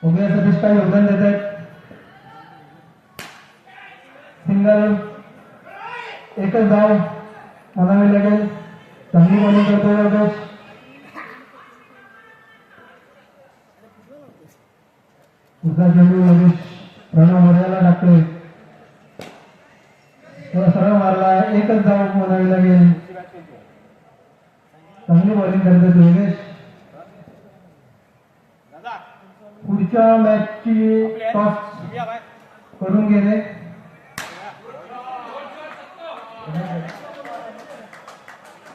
बघूया सतीश काय योगदान देत आहेत. सिंगल एकच धाव म्हणावी लागेल. चांगली बॉलिंग करतोय योगेश. पुढचा चेंडू योगेश प्रणव मोर्याला टाकतोय. सरळ मारला. एकच धाव म्हणावी लागेल. चांगली बॉलिंग करतोय योगेश. पुढच्या मॅचची टॉस करून गेले.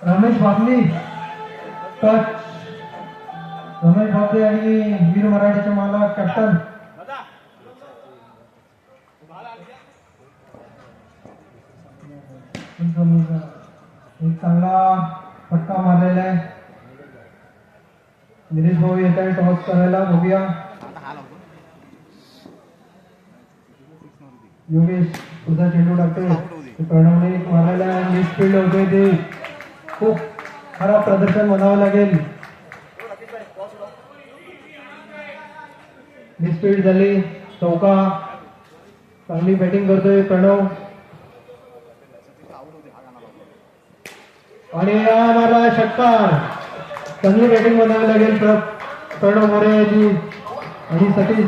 रमेश बापली टच. रमेश बापले आणि वीर मराठीचे मालक कॅप्टन एक चांगला फटका मारलेला आहे. निलेश भाऊ येत आहे टॉस करायला. बघूया योगेश तुझा चेंडू टाकतोय. प्रणवने मारायला मिस फील्ड होतोय. ते खूप खराब प्रदर्शन म्हणावं लागेल. मिस फील्ड झाली. चौका. चांगली बॅटिंग करतोय प्रणव आणि मारला षटकार. चांगली बॅटिंग म्हणावी लागेल प्रणव मोरेची. आणि सतीश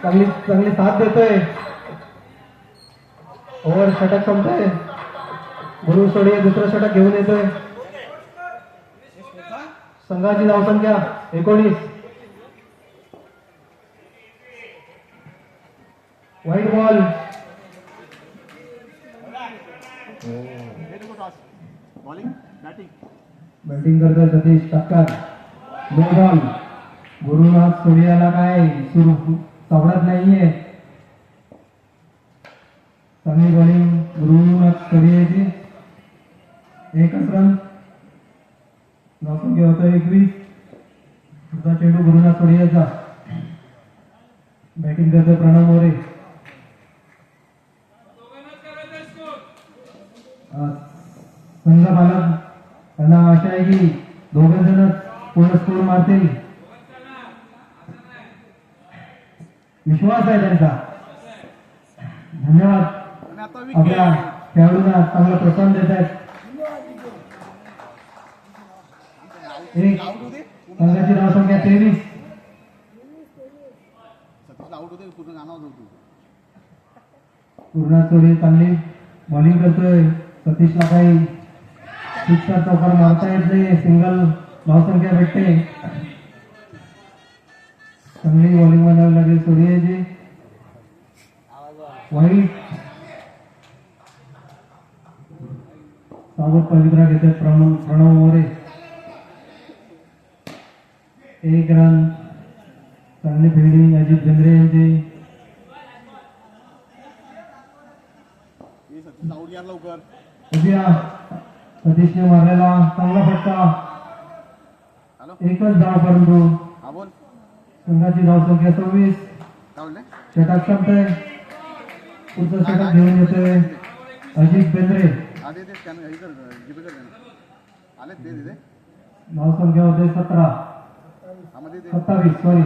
चांगली साथ देतोय. ओव्हर षटक संपतोय. गुरु सोडे दुसरं षटक घेऊन येतोय. संघाची धावसंख्या 19. White ball. बॅटिंग करतोय सतीश. टक्कर. No ball. गुरुनाथ सोडियाला काय सुरू सावडत नाहीये. चांगली बॉलिंग गुरुनाथ सोडियाची. एकच रन. धावसंख्या होतं 21. तुझा चेंडू गुरुनाथ सोडियाचा. बॅटिंग करतोय प्रणव मोरे. संघ मालक त्यांना आशा आहे की दोघे जण पूर्ण स्कोर मारतील. विश्वास आहे त्यांचा. धन्यवाद. आपल्या खेळाडूंना चांगला प्रोत्साहन देत आहेत. एक संघाची धावसंख्या 23. पूर्ण चोरी चांगली बॉलिंग करतोय. सतीशला काही सिक्सर चौकार मारता येत नाही. सिंगल धावसंख्या भेटते. चांगली बॉलिंग म्हणावी लागेल सोडियाची. वाईट. सावध पवित्रा घेतात प्रणव मोरे. 1 रन. चांगली फिल्डिंग अजित बेंद्रे यांची. सतीशने मारलेला चांगला फटका. एकच धाव परंतु संघाची धावसंख्या 26. षटक संपतंय. पुढचं षटक घेऊन येतोय अजित बेंद्रे. धावसंख्या होते 27. सॉरी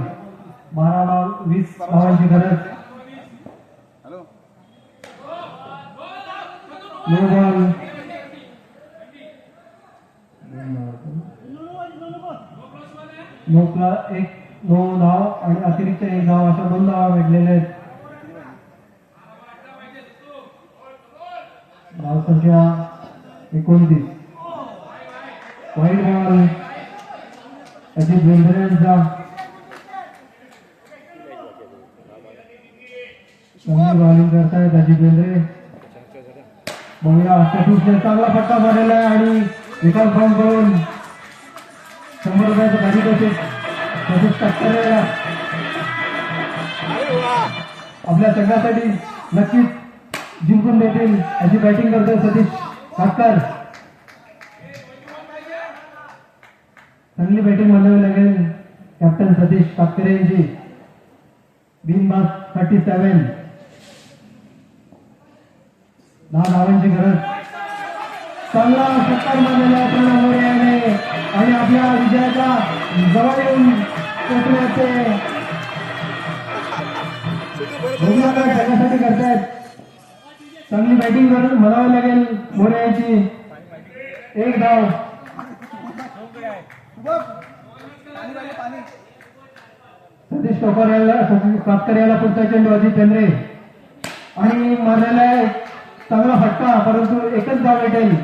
12-20 धावांची गरज. No ball. नो धाव आणि अतिरिक्त 1 धाव अशा 2 धावा भेटलेल्या आहेत. धावसंख्या 29. White ball. अजित बेंद्रे यांचा. चांगली बॉलिंग करतायत अजित बेंद्रे. बघूया सतीशने चांगला फटका मारलेला आहे आणि विकास बॉम्ब करून 100 रुपयाचं गाडी बसेल. सतीश टक्कर आपल्या संघासाठी नक्कीच जिंकून देतील अशी बॅटिंग करतोय सतीश टक्कर. चांगली बॅटिंग म्हणावी लागेल कॅप्टन सतीश ठाकरे यांची. बिनबाद 37. 10 धावांची गरज. चांगला सत्कार मानलेला आहे प्रणव मोरे याने आणि आपल्या विजयाच्या जवळ येऊन पोहोचले ते बघूया काय त्याच्यासाठी करतायत. चांगली बॅटिंग करून म्हणावं लागेल मोरे यांची. एक धाव सतीश कापकर याला पुढचा चेंडू अजित बेंद्रे आणि मारलेला आहे चांगला फटका परंतु एकच धाव भेटेल.